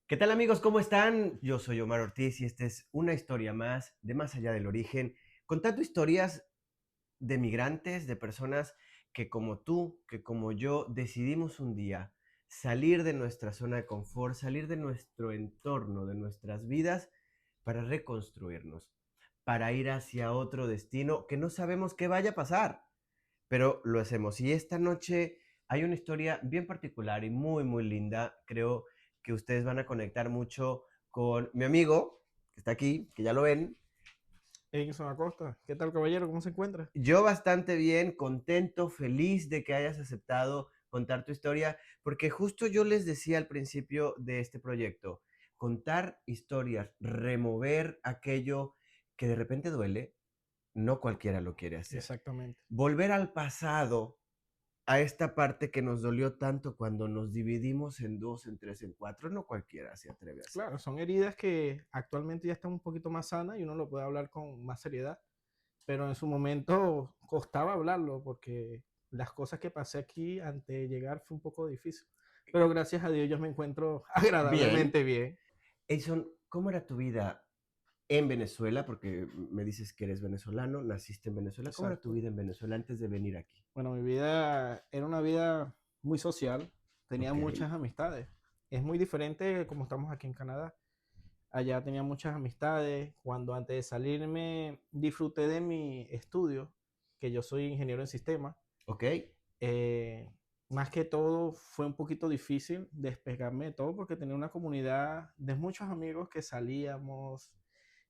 ¿Qué tal amigos? ¿Cómo están? Yo soy Omar Ortiz y esta es una historia más de Más allá del origen, contando historias de migrantes, de personas que como tú, que como yo, decidimos un día salir de nuestra zona de confort, salir de nuestro entorno, de nuestras vidas, para reconstruirnos, para ir hacia otro destino que no sabemos qué vaya a pasar, pero lo hacemos. Y esta noche hay una historia bien particular y muy linda. Creo que ustedes van a conectar mucho con mi amigo, que está aquí, que ya lo ven. Edinson Acosta, ¿qué tal, caballero? ¿Cómo se encuentra? Yo bastante bien, contento, feliz de que hayas aceptado contar tu historia, porque justo yo les decía al principio de este proyecto, contar historias, remover aquello que de repente duele, no cualquiera lo quiere hacer. Exactamente. Volver al pasado, a esta parte que nos dolió tanto cuando nos dividimos en dos, en tres, en cuatro, no cualquiera se atreve a Claro, hacerlo. son heridas que actualmente ya están un poquito más sanas y uno lo puede hablar con más seriedad, pero en su momento costaba hablarlo porque las cosas que pasé aquí antes de llegar fue un poco difícil. Pero gracias a Dios yo me encuentro Bien. agradablemente bien. Edson, ¿cómo era tu vida en Venezuela? Porque me dices que eres venezolano, naciste en Venezuela. ¿Cómo era tu Exacto. vida en Venezuela antes de venir aquí? Bueno, mi vida era una vida muy social, tenía Ok, muchas amistades. Es muy diferente como estamos aquí en Canadá. Allá tenía muchas amistades. Cuando antes de salirme disfruté de mi estudio, que yo soy ingeniero en sistemas. ok. Eh, Más que todo fue un poquito difícil despegarme de todo porque tenía una comunidad de muchos amigos que salíamos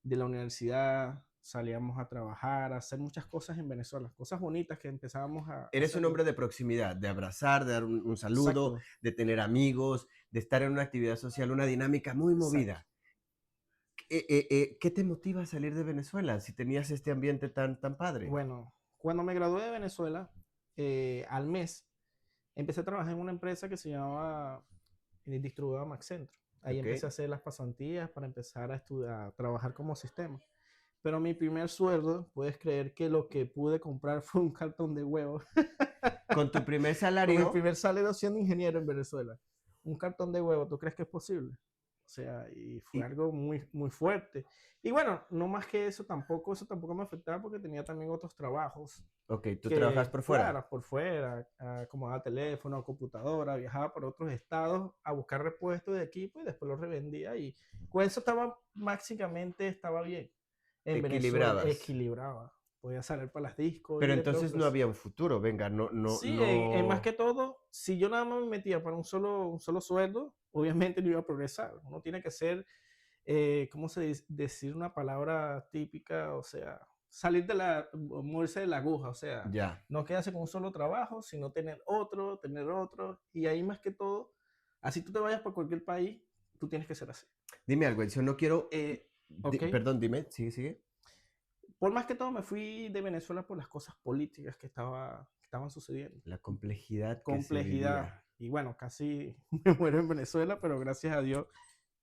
de la universidad, salíamos a trabajar, a hacer muchas cosas en Venezuela, cosas bonitas que empezábamos a Eres un hacerlo. hombre de proximidad, de abrazar, de dar un saludo, Exacto, de tener amigos, de estar en una actividad social, una dinámica muy exacto. movida. ¿Qué te motiva a salir de Venezuela si tenías este ambiente tan padre? Bueno, cuando me gradué de Venezuela, al mes empecé a trabajar en una empresa que se llamaba distribuidora Max Centro. Ahí Ok. empecé a hacer las pasantías para empezar a estudiar, a trabajar como sistema. Pero mi primer sueldo, puedes creer que lo que pude comprar fue un cartón de huevos. Con tu primer Con mi salario, primer salario siendo ingeniero en Venezuela. Un cartón de huevos, ¿tú crees que es posible? O sea, y fue y, algo muy fuerte. Y bueno, no más que eso tampoco me afectaba porque tenía también otros trabajos ok, tú trabajas que, por fuera. claro, por fuera, acomodaba teléfono, computadora, viajaba por otros estados a buscar repuestos de equipo y después los revendía y con eso estaba, máximamente estaba bien. En Venezuela Equilibrabas. equilibraba, podía salir para las discos, Pero ir entre entonces no otros. había un futuro, venga, Sí, en más que no. todo, si yo nada más me metía para un solo sueldo, obviamente no iba a progresar. Uno tiene que ser, ¿cómo se dice? Decir una palabra típica, o sea, salir de moverse de la aguja, o sea, Ya. no quedarse con un solo trabajo, sino tener otro, y ahí más que todo, así tú te vayas para cualquier país, tú tienes que ser así. Dime algo, Edson, no quiero. Ok, Perdón, dime, sigue. por más que todo me fui de Venezuela por las cosas políticas que estaban sucediendo. La complejidad que se Complejidad. vivía. Y bueno, casi me muero en Venezuela, pero gracias a Dios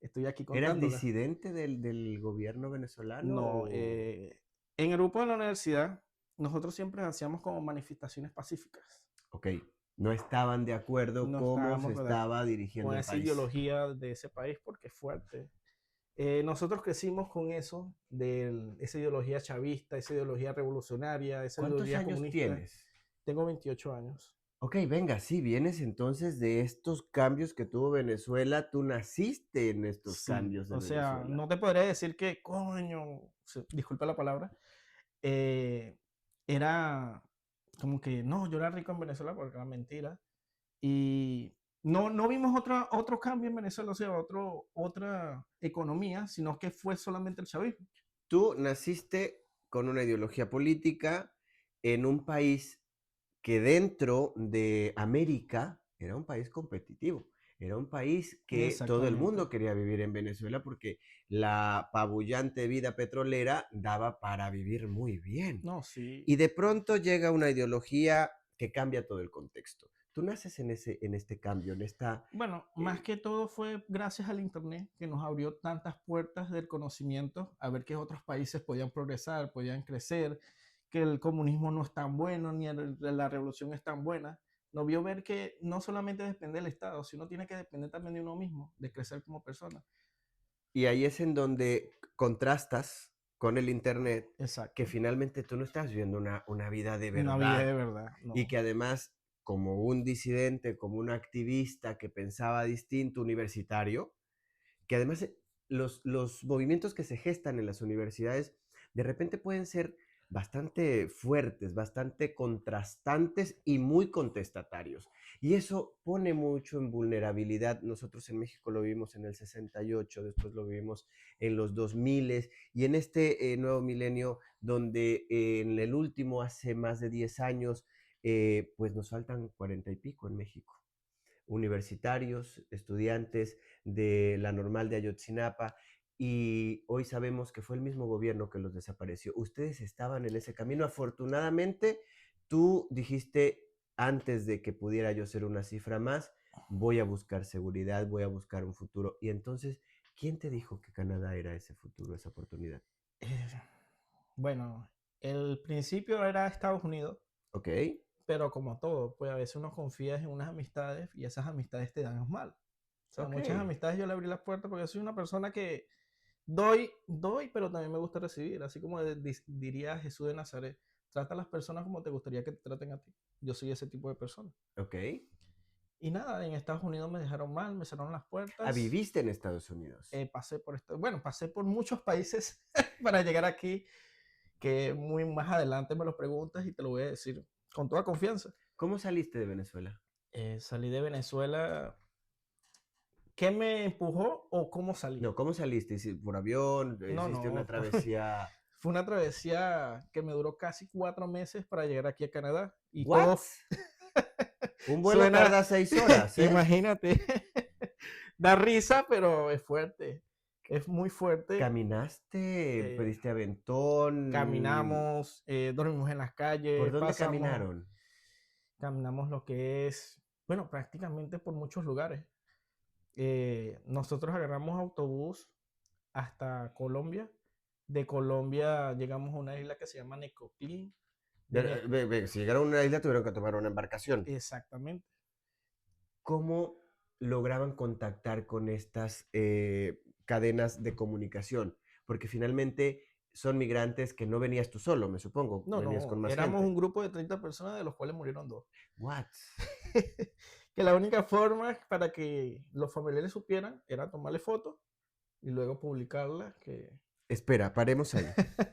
estoy aquí ¿Eras contándola. disidente del gobierno venezolano No, o...? en el grupo de la universidad, nosotros siempre hacíamos como manifestaciones pacíficas. Ok, no estaban de acuerdo No cómo se estábamos, ¿verdad?, estaba dirigiendo con el esa país. ideología de ese país porque es fuerte. Nosotros crecimos con eso, de esa ideología chavista, esa ideología revolucionaria, esa ¿Cuántos ideología años comunista. tienes? Tengo 28 años. Ok, venga, sí, vienes entonces de estos cambios que tuvo Venezuela, tú naciste en estos Sí, cambios de o sea, Venezuela. no te podría decir que, coño, disculpa la palabra, eh, era como que, no, yo era rico en Venezuela porque era mentira. Y no vimos otro cambio en Venezuela, o sea, otra economía, sino que fue solamente el chavismo. Tú naciste con una ideología política en un país que dentro de América era un país competitivo. Era un país que todo el Exactamente. mundo quería vivir en Venezuela porque la apabullante vida petrolera daba para vivir muy bien. No, sí. Y de pronto llega una ideología que cambia todo el contexto. Tú naces en este cambio, en esta... Bueno, más eh, que todo fue gracias al Internet que nos abrió tantas puertas del conocimiento, a ver que otros países podían progresar, podían crecer, que el comunismo no es tan bueno, ni la revolución es tan buena. nos vio ver que no solamente depende del Estado, sino tiene que depender también de uno mismo, de crecer como persona. Y ahí es en donde contrastas con el Internet, que Exacto. finalmente tú no estás viviendo una vida de Una vida verdad de verdad, y no. que además, como un disidente, como un activista que pensaba distinto, universitario, que además los movimientos que se gestan en las universidades de repente pueden ser bastante fuertes, bastante contrastantes y muy contestatarios. Y eso pone mucho en vulnerabilidad. Nosotros en México lo vivimos en el 68, después lo vivimos en los 2000 y en este nuevo milenio donde en el último, hace más de 10 años, pues nos faltan 40 y pico en México universitarios, estudiantes de la normal de Ayotzinapa, y hoy sabemos que fue el mismo gobierno que los desapareció. Ustedes estaban en ese camino. Afortunadamente, tú dijiste, antes de que pudiera yo ser una cifra más, voy a buscar seguridad, voy a buscar un futuro. Y entonces, ¿quién te dijo que Canadá era ese futuro, esa oportunidad? Eh, bueno, el principio era Estados Unidos, Ok, pero como todo, pues a veces uno confía en unas amistades y esas amistades te dan mal. O sea, ok. muchas amistades yo le abrí las puertas porque soy una persona que doy, pero también me gusta recibir. Así como diría Jesús de Nazaret, trata a las personas como te gustaría que te traten a ti. Yo soy ese tipo de persona. Ok. Y nada, en Estados Unidos me dejaron mal, me cerraron las Ah, puertas. viviste en Estados Unidos. Pasé por esto, bueno, pasé por muchos países para llegar aquí, que muy más adelante me lo preguntas y te lo voy a decir con toda confianza. ¿Cómo saliste de Venezuela? Salí de Venezuela. ¿Qué me empujó o cómo salí? No, ¿cómo saliste? ¿Por avión? No, ¿Hiciste una no. travesía? Fue una travesía que me duró casi 4 meses para llegar aquí a Canadá. Y ¿What? todo Un vuelo suena, tarda 6 horas, ¿eh? imagínate, da risa, pero es fuerte. Es muy fuerte. ¿Caminaste? Eh, ¿Pediste aventón? Caminamos, dormimos en las ¿Por calles, dónde caminaron? caminamos lo que es, bueno, prácticamente por muchos lugares. Nosotros agarramos autobús hasta Colombia. De Colombia llegamos a una isla que se llama Necoclí. Si llegaron a una isla tuvieron que tomar una embarcación. Exactamente. ¿Cómo lograban contactar con estas cadenas de comunicación? Porque finalmente son migrantes que no venías tú solo, me supongo, No, venías con no, más éramos un gente. grupo de 30 personas, de los cuales murieron 2. What? Que la única forma para que los familiares supieran era tomarle fotos y luego publicarla. Espera, paremos ahí.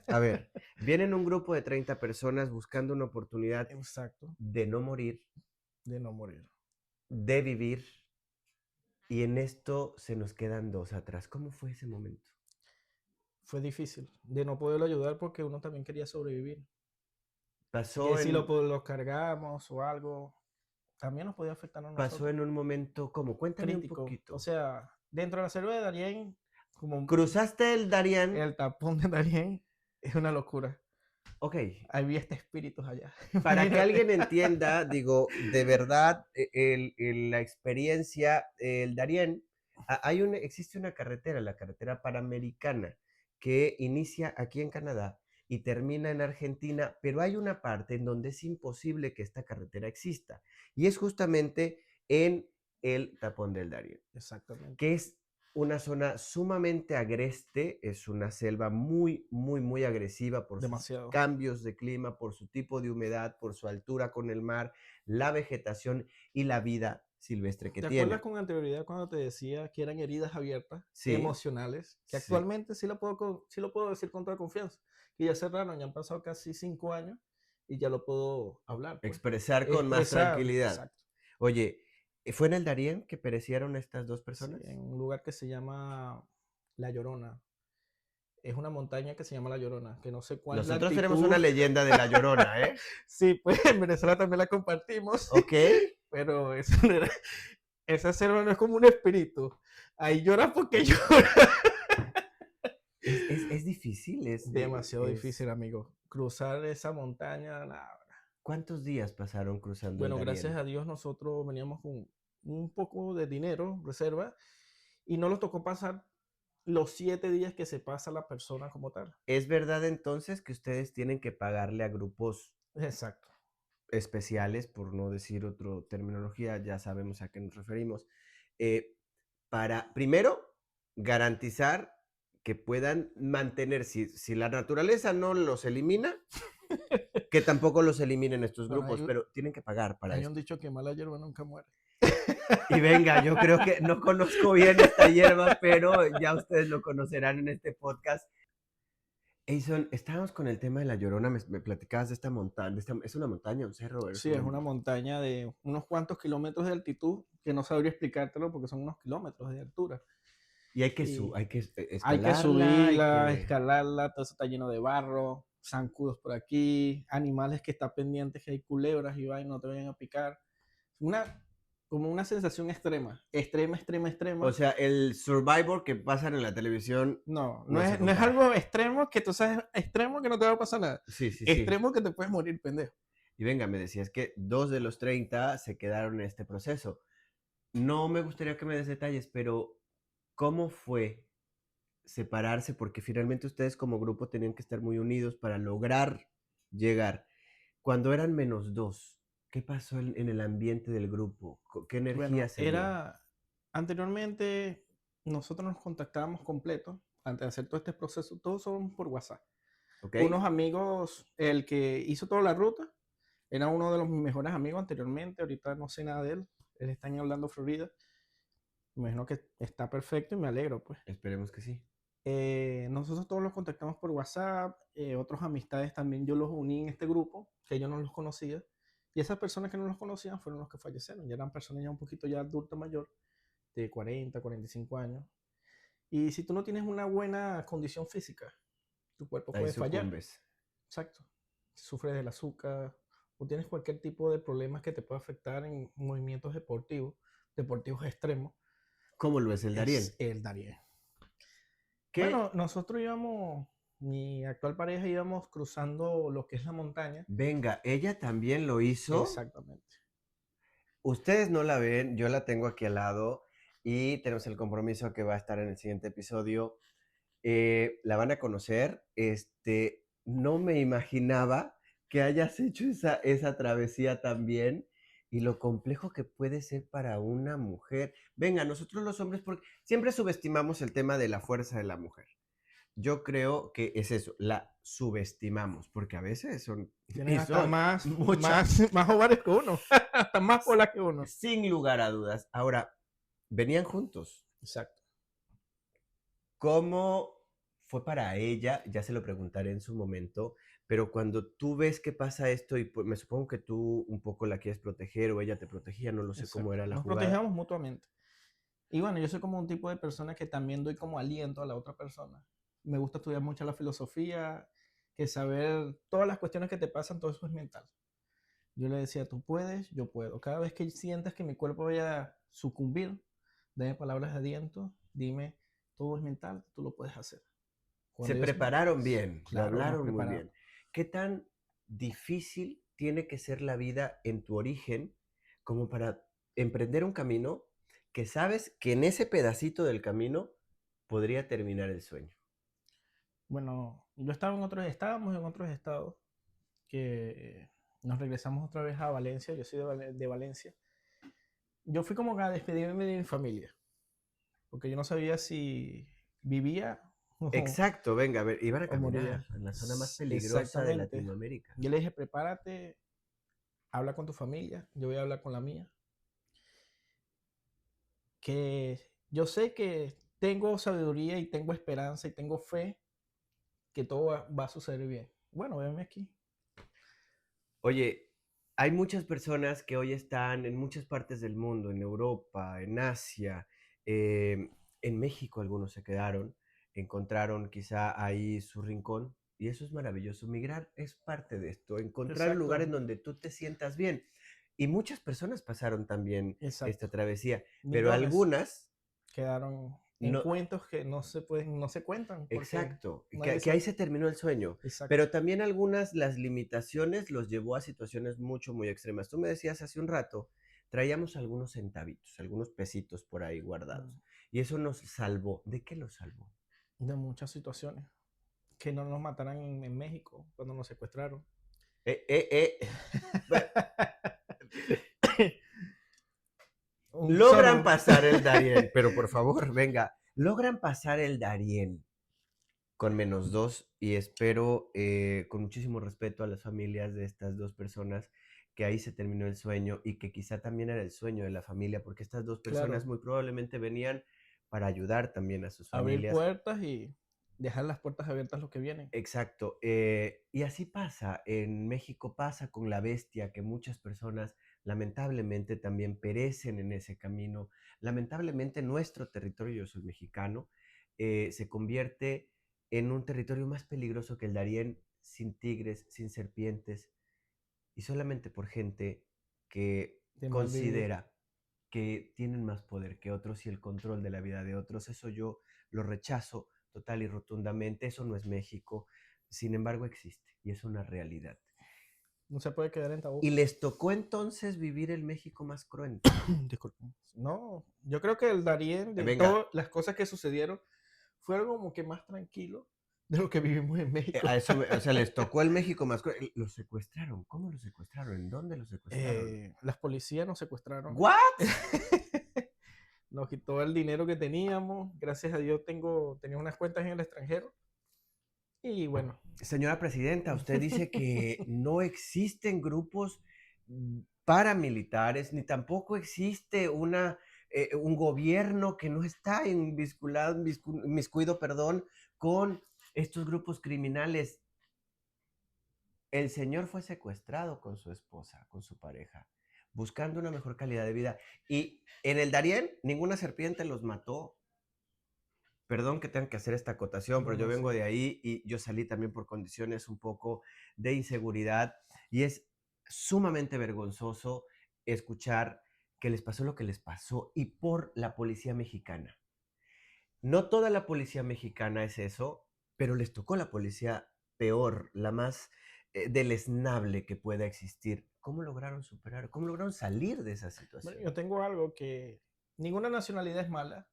A ver, vienen un grupo de 30 personas buscando una oportunidad Exacto, de no morir, de no morir. de vivir, y en esto se nos quedan dos atrás. ¿Cómo fue ese momento? Fue difícil de no poderlo ayudar porque uno también quería sobrevivir. Que Pasó si en, lo cargamos o algo, también nos podía afectar a pasó nosotros. en un momento, ¿cómo? Cuéntame un Crítico. O poquito. sea, dentro de la selva de Darién, como Cruzaste el Darién. el tapón de Darién, es una locura. Ok, Había espíritus allá. para que Imagínate. alguien entienda, digo, de verdad, la experiencia, el Darién, existe una carretera, la carretera Panamericana, que inicia aquí en Canadá y termina en Argentina, pero hay una parte en donde es imposible que esta carretera exista, y es justamente en el tapón del Darién, Exactamente. que es una zona sumamente agreste, es una selva muy, muy, muy agresiva por sus Demasiado. cambios de clima, por su tipo de humedad, por su altura con el mar, la vegetación y la vida silvestre que ¿Te acuerdas tiene. con anterioridad cuando te decía que eran heridas abiertas, Sí, emocionales? Que sí. actualmente sí lo puedo decir con toda confianza. Que ya cerraron, ya han pasado casi 5 años y ya lo puedo hablar, pues. Expresar con más Expresar, tranquilidad. exacto. Oye, ¿fue en el Darién que perecieron estas dos Sí, personas? en un lugar que se llama La Llorona. Es una montaña que se llama La Llorona, que no sé cuál es la Nosotros tenemos una altitud. leyenda de La Llorona, ¿eh? Sí, pues en Venezuela también la compartimos, Ok. pero eso no era- esa selva no es como un espíritu. Ahí llora porque llora. Es difícil, Demasiado difícil, amigo. Cruzar esa montaña, nada. ¿Cuántos días pasaron cruzando el Bueno, gracias Darién? a Dios nosotros veníamos con un poco de dinero, reserva, y no nos tocó pasar los 7 días que se pasa la persona como tal. ¿Es verdad entonces que ustedes tienen que pagarle a grupos Exacto. especiales, por no decir otra terminología, ya sabemos a qué nos referimos, eh, para, primero, garantizar que puedan mantener, si la naturaleza no los elimina, que tampoco los eliminen estos Bueno, grupos, pero tienen que pagar para hay un esto. dicho que mala hierba nunca muere. Y venga, yo creo que no conozco bien esta hierba, pero ya ustedes lo conocerán en este podcast. Eison, estábamos con el tema de La Llorona, me platicabas de esta montaña, es una montaña, un cerro, es Sí, es una montaña de unos cuantos kilómetros de altitud, que no sabría explicártelo porque son unos kilómetros de altura. y Y hay que hay que escalarla, hay subirla, que... escalarla, todo eso está lleno de barro, zancudos por aquí, animales que están pendientes, que hay culebras y vaina, no te vayan a picar. Una, como una sensación extrema, extrema, extrema, O extrema. sea, el Survivor que pasan en la televisión No, no se no es compara. algo extremo que tú sabes, extremo que no te va a pasar nada. Sí, sí, sí. Extremo que te puedes morir, pendejo. Y venga, me decías que 2 de los 30 se quedaron en este proceso. No me gustaría que me des detalles, pero ¿cómo fue separarse? Porque finalmente ustedes como grupo tenían que estar muy unidos para lograr llegar. Cuando eran -2, ¿qué pasó en el ambiente del grupo? ¿Qué energía Bueno, se dio? anteriormente nosotros nos contactábamos completo, antes de hacer todo este proceso, todos son por WhatsApp. ¿Ok? Unos amigos, el que hizo toda la ruta, era uno de los mis mejores amigos anteriormente, ahorita no sé nada de él, él está en Orlando, Florida, me imagino que está perfecto y me alegro, pues. Esperemos que sí. Nosotros todos los contactamos por WhatsApp, otros amistades también yo los uní en este grupo, que yo no los conocía, y esas personas que no los conocían fueron los que fallecieron, ya eran personas ya un poquito ya adulta mayor, de 40, 45 años, y si tú no tienes una buena condición física, tu cuerpo Ahí puede fallar, sucumbes. exacto, sufres del azúcar, o tienes cualquier tipo de problemas que te pueda afectar en movimientos deportivos extremos, ¿Cómo lo es el es Darién? el Darien. ¿Qué? Bueno, nosotros íbamos, mi actual pareja íbamos cruzando lo que es la montaña. Venga, ella también lo hizo. Exactamente. Ustedes no la ven, yo la tengo aquí al lado y tenemos el compromiso que va a estar en el siguiente episodio. La van a conocer. No me imaginaba que hayas hecho esa travesía también y lo complejo que puede ser para una mujer. Venga, nosotros los hombres, porque siempre subestimamos el tema de la fuerza de la mujer. Yo creo que es eso, la subestimamos, porque a veces son, Tienen y hasta son muchas, más ovarios que uno, hasta más bolas que uno. sin lugar a dudas. Ahora, venían juntos. Exacto. ¿Cómo fue para ella? Ya se lo preguntaré en su momento, pero cuando tú ves que pasa esto y pues, me supongo que tú un poco la quieres proteger o ella te protegía, no lo sé cómo Exacto. era la Nos jugada. protegemos mutuamente. Y bueno, yo soy como un tipo de persona que también doy como aliento a la otra persona. Me gusta estudiar mucho la filosofía, que saber todas las cuestiones que te pasan, todo eso es mental. Yo le decía, tú puedes, yo puedo. Cada vez que sientas que mi cuerpo vaya a sucumbir, dame palabras de aliento, dime, todo es mental, tú lo puedes hacer. Se Cuando yo, prepararon bien, lo claro, nos hablaron muy preparamos. bien. ¿Qué tan difícil tiene que ser la vida en tu origen como para emprender un camino que sabes que en ese pedacito del camino podría terminar el sueño? Bueno, yo estaba estábamos en otros estados, que nos regresamos otra vez a Valencia, yo soy de Valencia. Yo fui como a despedirme de mi familia, porque yo no sabía si vivía Exacto, venga, a ver, iban a o caminar moría. en la zona más peligrosa de Exactamente. Latinoamérica. Yo le dije, prepárate, habla con tu familia, yo voy a hablar con la mía. Que yo sé que tengo sabiduría y tengo esperanza y tengo fe que todo va a suceder bien. Bueno, véanme aquí. Oye, hay muchas personas que hoy están en muchas partes del mundo, en Europa, en Asia, en México algunos se quedaron, encontraron quizá ahí su rincón y eso es maravilloso. Migrar es parte de esto, encontrar un lugar en Exacto, donde tú te sientas bien. Y muchas personas pasaron también esta exacto. travesía, pero Millones algunas quedaron en no, cuentos que no se pueden, no se cuentan porque exacto, nadie que ahí sabe. se terminó el sueño, Exacto. pero también algunas, las limitaciones los llevó a situaciones mucho, muy extremas. Tú me decías hace un rato, traíamos algunos centavitos, algunos pesitos por ahí guardados, Mm, y eso nos salvó. ¿De qué nos salvó? De muchas situaciones. Que no nos mataran en México cuando nos secuestraron. Eh, eh, eh, ve- logran Solo. pasar el Darién, pero por favor, venga, logran pasar el Darién con -2 y espero con muchísimo respeto a las familias de estas dos personas que ahí se terminó el sueño y que quizá también era el sueño de la familia, porque estas dos personas Claro, muy probablemente venían para ayudar también a sus abrir familias. puertas y dejar las puertas abiertas los que vienen. Exacto. Y así pasa, en México pasa con la bestia, que muchas personas lamentablemente también perecen en ese camino. Lamentablemente nuestro territorio, yo soy mexicano, se convierte en un territorio más peligroso que el Darién, sin tigres, sin serpientes, y solamente por gente que De mal vivir. considera que tienen más poder que otros y el control de la vida de otros. Eso yo lo rechazo total y rotundamente. Eso no es México. Sin embargo, existe y es una realidad. No se puede quedar en tabú. Y les tocó entonces vivir el México más cruento. Disculpen. No, yo creo que el Darién, de Venga, todas las cosas que sucedieron, fue algo como que más tranquilo de lo que vivimos en a México. eso, o sea, les tocó el México más cruento. Los secuestraron. ¿Cómo los secuestraron? ¿En dónde los secuestraron? Las policías nos secuestraron. ¿What? Nos quitó el dinero que teníamos. Gracias a Dios tenía unas cuentas en el extranjero. Y bueno, Señora presidenta, usted dice que no existen grupos paramilitares, ni tampoco existe un gobierno que no está inmiscuido, perdón, con estos grupos criminales. El señor fue secuestrado con su esposa, con su pareja, buscando una mejor calidad de vida. Y en el Darién, ninguna serpiente los mató. Perdón que tenga que hacer esta acotación, pero yo bueno, vengo sí. de ahí y yo salí también por condiciones un poco de inseguridad y es sumamente vergonzoso escuchar que les pasó lo que les pasó y por la policía mexicana. No toda la policía mexicana es eso, pero les tocó la policía peor, la más deleznable que pueda existir. ¿Cómo lograron superar? ¿Cómo lograron salir de esa Bueno, situación? yo tengo algo que ninguna nacionalidad es mala.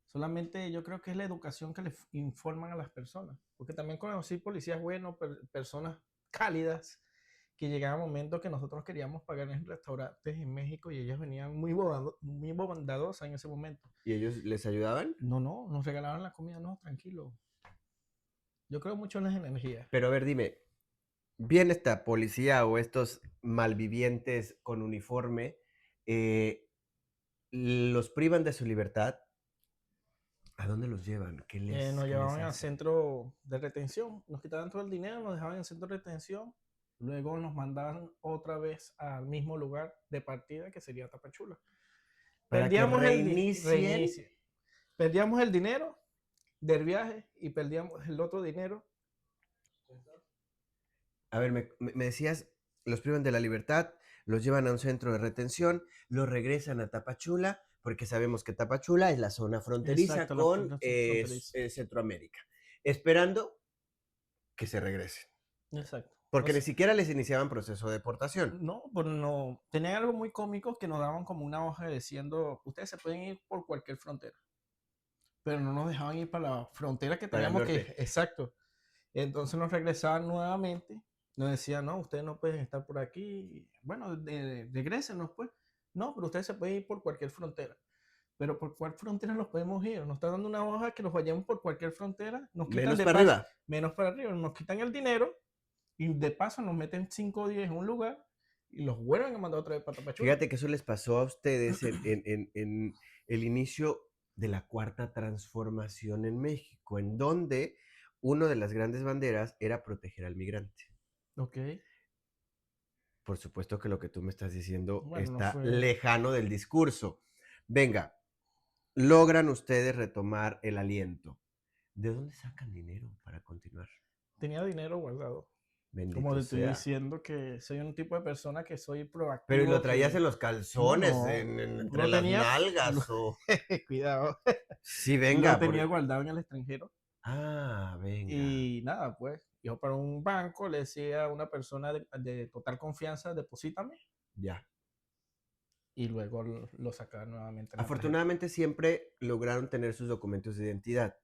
Solamente yo creo que es la educación que le informan a las personas. Porque también conocí policías buenos, personas cálidas, que llegaban momentos que nosotros queríamos pagar en restaurantes en México y ellas venían muy bondadosas en ese momento. ¿Y ellos les ayudaban? No, no, nos regalaban la comida, no, tranquilo. Yo creo mucho en las energías. Pero a ver, dime, viene esta policía o estos malvivientes con uniforme, eh, los privan de su libertad. ¿A dónde los llevan? Nos ¿Qué les llevaban al hacen? centro de retención, nos quitaban todo el dinero, nos dejaban en el centro de retención, luego nos mandaban otra vez al mismo lugar de partida que sería Tapachula. Para que Perdíamos reinicien. reinicio, perdíamos el dinero del viaje y perdíamos el otro dinero. A ver, me decías, los privan de la libertad, los llevan a un centro de retención, los regresan a Tapachula, porque sabemos que Tapachula es la zona fronteriza Exacto, la con fronteriza. Centroamérica, esperando que se regresen. Exacto. Porque ni siquiera les iniciaban proceso de deportación. No, pues no, tenían algo muy cómico que nos daban como una hoja diciendo, ustedes se pueden ir por cualquier frontera, pero no nos dejaban ir para la frontera que Para el teníamos que, norte. exacto. Entonces nos regresaban nuevamente, nos decían, no, ustedes no pueden estar por aquí, bueno, regrésenos pues. No, pero ustedes se pueden ir por cualquier frontera. Pero ¿por cuál frontera nos podemos ir? Nos está dando una hoja que nos vayamos por cualquier frontera, nos quitan Menos de para paso, arriba. menos para arriba, nos quitan el dinero y de paso nos meten 5 días en un lugar y los vuelven a mandar otra vez para Tapachula. Fíjate que eso les pasó a ustedes en el inicio de la cuarta transformación en México, en donde una de las grandes banderas era proteger al migrante. Ok, Por supuesto que lo que tú me estás diciendo bueno, no está fue, lejano del discurso. Venga, logran ustedes retomar el aliento. ¿De dónde sacan dinero para continuar? tenía dinero guardado. Como Bendito te estoy sea. diciendo que soy un tipo de persona que soy Pero ¿y lo proactivo, traías que en los no, calzones, no, entre lo las tenía, nalgas o...? cuidado, Sí, lo venga, tenía guardado en el extranjero. Ah, venga. Y nada, pues, yo para un banco le decía a una persona de total confianza, deposítame, Ya. y luego lo sacaba nuevamente en la tarjeta. Afortunadamente siempre lograron tener sus documentos de identidad.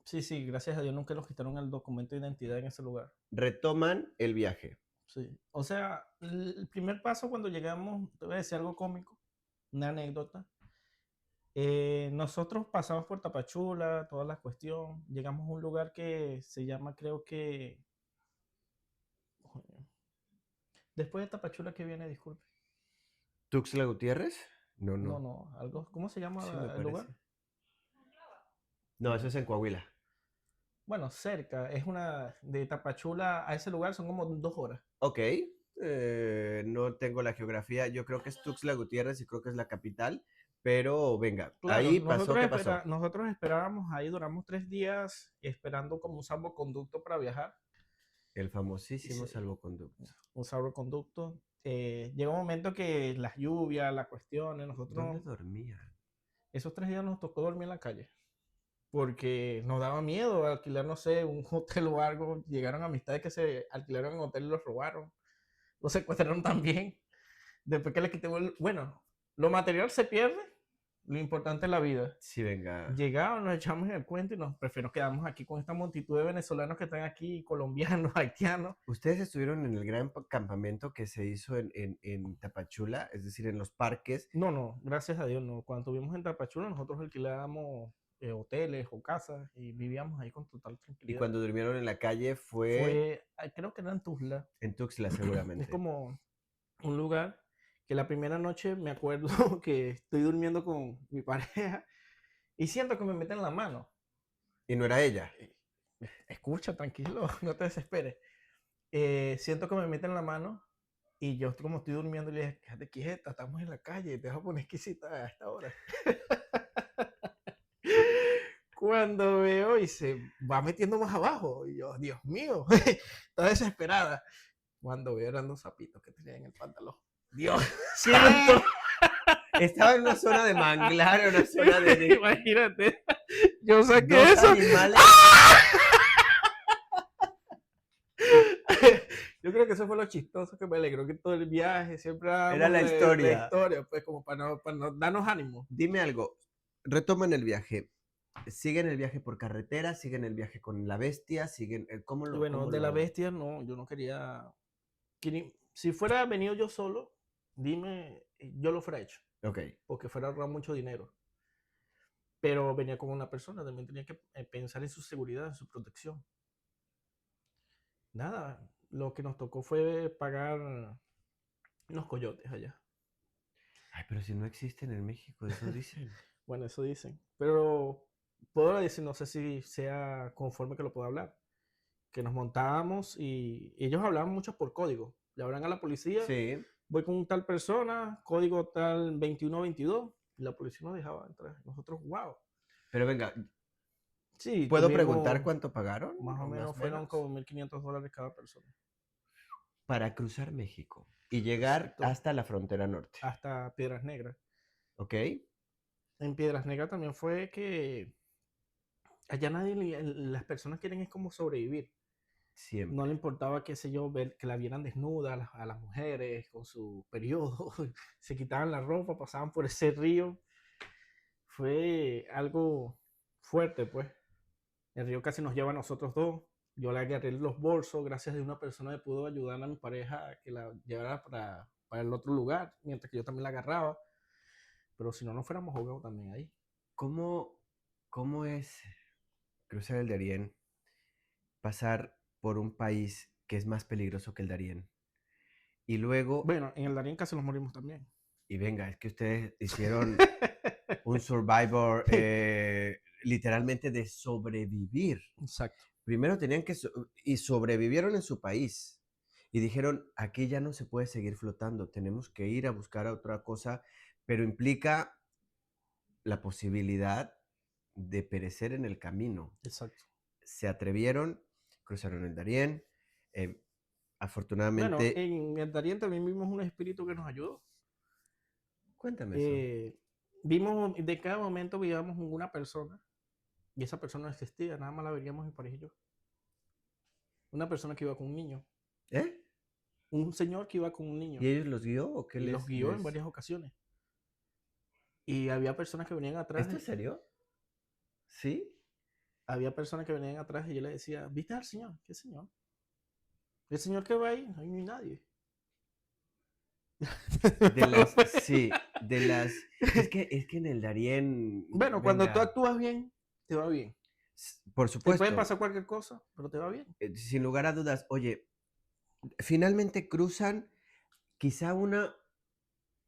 Sí, sí, gracias a Dios nunca nos quitaron el documento de identidad en ese lugar. Retoman el viaje. Sí. O sea, el primer paso cuando llegamos, te voy a decir algo cómico, una anécdota. Nosotros pasamos por Tapachula, toda la cuestión. Llegamos a un lugar que se llama, creo que. Coño, después de Tapachula, ¿qué viene? Disculpe. ¿Tuxtla Gutiérrez? No, No, no. no, algo. ¿Cómo se Sí me llama el lugar? parece. No, eso No. es en Coahuila. Bueno, cerca. Es una. De Tapachula a ese lugar son como 2 horas. Ok. No tengo la geografía. Yo creo que es Tuxtla Gutiérrez y creo que es la capital. Pero venga, Claro, ahí pasó, ¿qué pasó? nosotros esperábamos ahí, duramos 3 días esperando como un salvoconducto para viajar. El Y famosísimo se- salvoconducto. un salvoconducto. Llega un momento que las lluvias, las cuestiones, ¿Dónde nosotros, dormían? esos 3 días nos tocó dormir en la calle. Porque nos daba miedo alquilar, no sé, un hotel o algo. Llegaron amistades que se alquilaron en hotel y los robaron. Los secuestraron también. Después que les quité, bueno, lo material se pierde, lo importante es la vida. Sí, venga. Llegaban, nos echamos en el cuento y nos prefiero quedarnos aquí con esta multitud de venezolanos que están aquí, colombianos, haitianos. Ustedes estuvieron en el gran campamento que se hizo en Tapachula, es decir, en los parques. No, no, gracias a Dios, no. Cuando estuvimos en Tapachula, nosotros alquilábamos hoteles o casas y vivíamos ahí con total Y tranquilidad. cuando durmieron en la calle fue Fue, creo que era en Tuzla. en Tuxtla, Es seguramente. como un lugar que la primera noche me acuerdo que estoy durmiendo con mi pareja y siento que me meten la mano. Y no era ella. Escucha, tranquilo, no te desesperes. Siento que me meten la mano y yo como estoy durmiendo le dije, quédate quieta, estamos en la calle, te vas a poner exquisita a esta hora. Cuando veo y se va metiendo más abajo, y yo, Dios mío, está desesperada. Cuando veo eran 2 zapitos que tenía en el pantalón. Dios ¿Qué? santo. Estaba en una zona de manglar, en una zona de Imagínate, yo saqué dos eso. animales. Yo creo que eso fue lo chistoso que me alegró que todo el viaje siempre Era dábamos la la historia. historia, pues como para no darnos ánimo. Dime algo. Retoman el viaje. ¿Siguen el viaje por carretera? ¿Siguen el viaje con la bestia? ¿Siguen cómo Y lo bueno, cómo de la lo bestia no, yo no quería. Si fuera venido yo solo, dime, yo lo fuera hecho, Ok. porque fuera ahorrar mucho dinero. Pero venía con una persona, también tenía que pensar en su seguridad, en su protección. Nada, lo que nos tocó fue pagar unos coyotes allá. Ay, pero si no existen en México, eso dicen. Bueno, eso dicen. Pero puedo decir, no sé si sea conforme que lo pueda hablar. Que nos montábamos y ellos hablaban mucho por código. Le hablan a la policía, Sí. voy con tal persona, código tal 2122, y la policía nos dejaba entrar. Nosotros, wow. Pero venga, Sí, ¿puedo preguntar tuvimos, cuánto pagaron? más o O más menos o fueron menos. como $1,500 cada persona. Para cruzar México y llegar Exacto. hasta la frontera norte. Hasta Piedras Negras. ¿Ok? En Piedras Negras también fue que allá las personas quieren es como sobrevivir. No Siempre. le importaba, qué sé yo, ver que la vieran desnuda a las mujeres con su periodo, se quitaban la ropa, pasaban por ese río. Fue algo fuerte, pues. El río casi nos lleva a nosotros dos. Yo le agarré los bolsos, gracias a una persona me pudo ayudar a mi pareja a que la llevara para el otro lugar, mientras que yo también la agarraba. Pero si no, nos fuéramos ahogados también ahí. ¿Cómo, cómo es cruzar el Darién, pasar por un país que es más peligroso que el Darién? Y luego, Bueno, en el Darién casi nos morimos también. y venga, es que ustedes hicieron un Survivor literalmente de sobrevivir. Exacto. Primero tenían que, y sobrevivieron en su país. Y dijeron, aquí ya no se puede seguir flotando, tenemos que ir a buscar a otra cosa, pero implica la posibilidad de perecer en el camino. Exacto. Se atrevieron, cruzaron el Darién, eh, Bueno, afortunadamente, en el Darién también vimos un espíritu que nos ayudó. cuéntame eso. Eh, Vimos, de cada momento veíamos una persona y esa persona no existía, nada más la veríamos mi pareja y yo. Una persona que iba con un niño, ¿Eh? un señor que iba con un ¿Y niño ellos los guió o qué y los les, guió en les... varias ocasiones. Y había personas que venían atrás, ¿Esto es serio? ¿Sí? había personas que venían atrás y yo le decía, ¿viste al señor? ¿Qué señor? El señor que va ahí, ahí no hay nadie. De las, sí, de las, es que en el Darién, Bueno, cuando tú venga, actúas bien, te va bien. por Te puede supuesto, pasar cualquier cosa, pero te va bien. sin lugar a dudas, oye, finalmente cruzan quizá una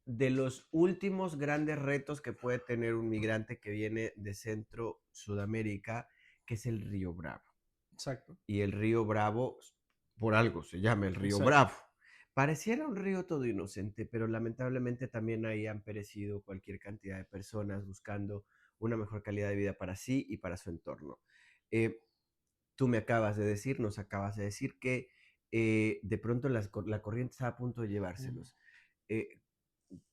de los últimos grandes retos que puede tener un migrante que viene de Centro Sudamérica, que es el río Bravo. Exacto, Y el río Bravo, por algo se llama el río exacto. Bravo. Pareciera un río todo inocente, pero lamentablemente también ahí han perecido cualquier cantidad de personas buscando una mejor calidad de vida para sí y para su entorno. Eh, Tú me acabas de decir, nos acabas de decir que de pronto la corriente está a punto de Ujú. llevárselos. Eh,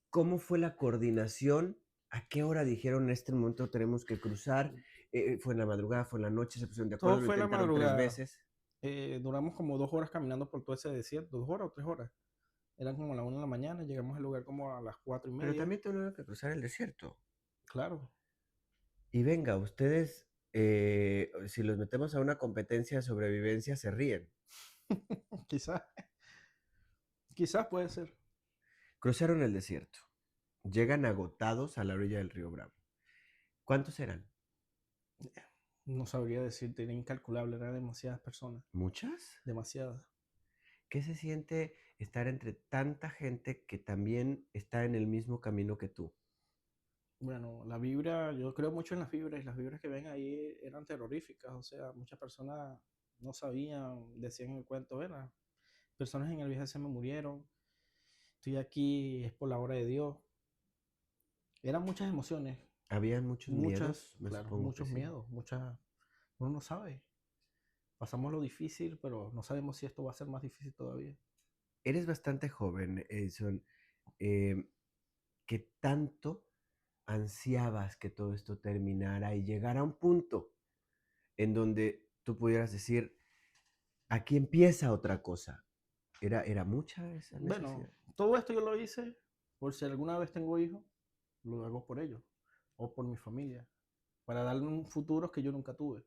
¿Cómo fue la coordinación? ¿A qué hora dijeron en este momento tenemos que cruzar? ¿Fue en la madrugada, fue en la noche? ¿Se pusieron de Todo acuerdo? ¿Lo fue en la intentaron tres madrugada. veces? Duramos como 2 horas caminando por todo ese desierto, 2 horas o 3 horas. Eran como la 1 de la mañana, llegamos al lugar como a las 4:30. Pero también tuvieron que cruzar el desierto. Claro, Y venga, ustedes, si los metemos a una competencia de sobrevivencia, se ríen. quizás, quizás puede ser. Cruzaron el desierto. Llegan agotados a la orilla del río Bravo. ¿Cuántos eran? No sabría decirte, era incalculable, eran demasiadas personas, ¿Muchas? demasiadas. ¿Qué se siente estar entre tanta gente que también está en el mismo camino que tú? Bueno, la vibra, yo creo mucho en las vibras y las vibras que ven ahí eran terroríficas, o sea, muchas personas no sabían, decían en el cuento, "Ven, personas en el viaje se me murieron, estoy aquí, es por la obra de Dios". Eran muchas emociones, ¿Habían muchos muchas, miedos? Me claro, supongo que muchos sí. miedos, muchas, uno no sabe. Pasamos lo difícil, pero no sabemos si esto va a ser más difícil todavía. Eres bastante joven, Edson. Eh, ¿Qué tanto ansiabas que todo esto terminara y llegara a un punto en donde tú pudieras decir, aquí empieza otra cosa? ¿Era mucha esa Bueno, necesidad? todo esto yo lo hice por si alguna vez tengo hijos, lo hago por ellos o por mi familia, para darle un futuro que yo nunca tuve.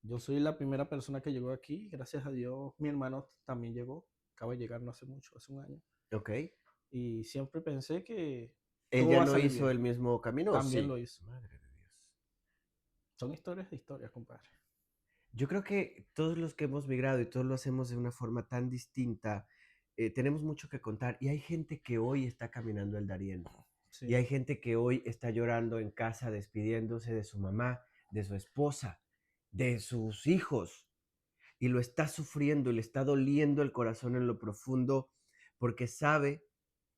Yo soy la primera persona que llegó aquí, gracias a Dios mi hermano también llegó, acaba de llegar no hace mucho, hace un año, Ok. y siempre pensé que ¿Él todo ya va a no salir hizo bien. el mismo camino o También lo sí? hizo. Madre de Dios. Son historias de historias, compadre. Yo creo que todos los que hemos migrado y todos lo hacemos de una forma tan distinta, tenemos mucho que contar. Y hay gente que hoy está caminando el Darién. Y Sí, hay gente que hoy está llorando en casa, despidiéndose de su mamá, de su esposa, de sus hijos. Y lo está sufriendo y le está doliendo el corazón en lo profundo porque sabe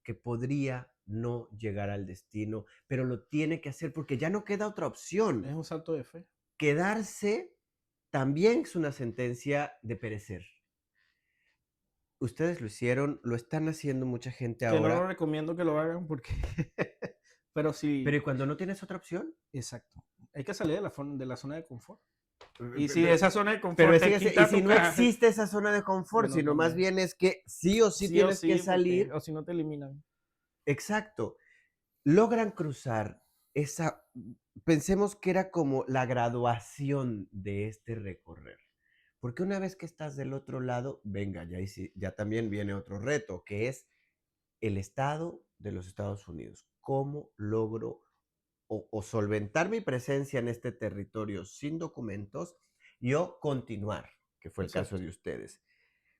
que podría no llegar al destino, pero lo tiene que hacer porque ya no queda otra opción. es un salto de fe. Quedarse también es una sentencia de perecer. Ustedes lo hicieron, lo están haciendo mucha gente Que no lo ahora, recomiendo que lo hagan porque... Pero pero sí, ¿y cuando no tienes otra opción? exacto. Hay que salir de la zona de confort. Y si Pero esa zona de pero confort es, te y quita si tu no casa, existe esa zona de confort, bueno, sino más también. bien es que sí o sí Sí o tienes que sí, porque salir, o si no te eliminan. exacto, logran cruzar esa, pensemos que era como la graduación de este recorrer. Porque una vez que estás del otro lado, venga, ya también viene otro reto, que es el Estado de los Estados Unidos. ¿Cómo logro o solventar mi presencia en este territorio sin documentos y o continuar, que fue el caso Exacto. de ustedes?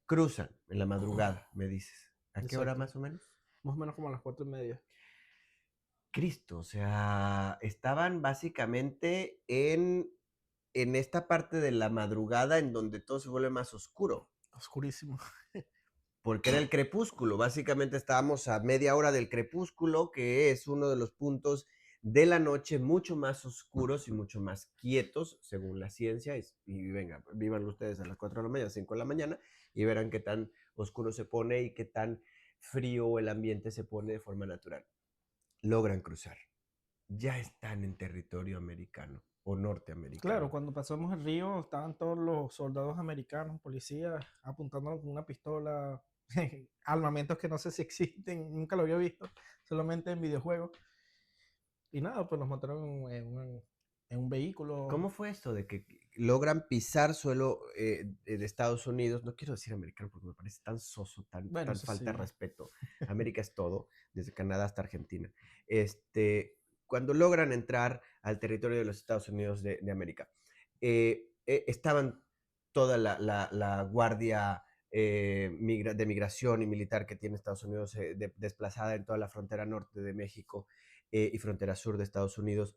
Cruzan en la madrugada, me dices. ¿A qué hora Exacto. más o menos? Más o menos como a las 4:30. Cristo, o sea, estaban básicamente en esta parte de la madrugada en donde todo se vuelve más oscuro, Oscurísimo. porque era el crepúsculo. Básicamente estábamos a media hora del crepúsculo, que es uno de los puntos de la noche mucho más oscuros y mucho más quietos, según la ciencia. Y venga, vivan ustedes a las 4 de la mañana, 5 de la mañana, y verán qué tan oscuro se pone y qué tan frío el ambiente se pone de forma natural. Logran cruzar. Ya están en territorio americano o Claro, norteamericano. cuando pasamos el río estaban todos los soldados americanos, policías, apuntándonos con una pistola, armamentos que no sé si existen, nunca lo había visto, solamente en videojuegos. Y nada, pues nos montaron en un vehículo. ¿Cómo fue esto de que logran pisar suelo de Estados Unidos, no quiero decir americano porque me parece tan soso, Bueno, tan eso falta de sí. respeto. América es todo, desde Canadá hasta Argentina. Cuando logran entrar al territorio de los Estados Unidos de América, estaban toda la guardia de migración y militar que tiene Estados Unidos desplazada en toda la frontera norte de México y frontera sur de Estados Unidos.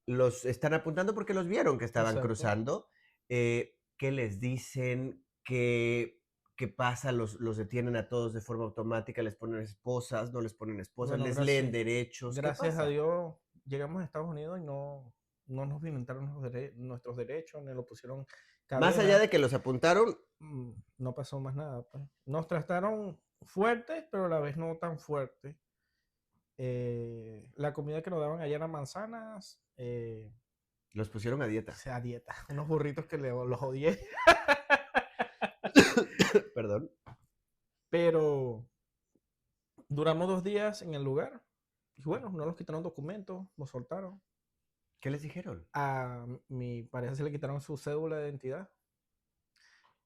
Los están apuntando porque los vieron que estaban Exacto. cruzando. ¿Qué les dicen? ¿Qué pasa? Los detienen a todos de forma automática, les ponen esposas, no les ponen esposas, Bueno, les leen derechos. ¿Qué gracias a pasa? Dios llegamos a Estados Unidos y no nos violentaron nuestros derechos, ni lo pusieron Más allá cadena. de que los apuntaron, No pasó más nada, pues. Nos trataron fuerte, pero a la vez no tan fuerte. La comida que nos daban allá eran manzanas, los pusieron a o dieta. sea, dieta. Unos burritos que los odié. Perdón. Pero duramos 2 días en el lugar. Y bueno, no nos quitaron documentos, nos soltaron. ¿Qué les dijeron? A mi pareja se le quitaron su cédula de identidad.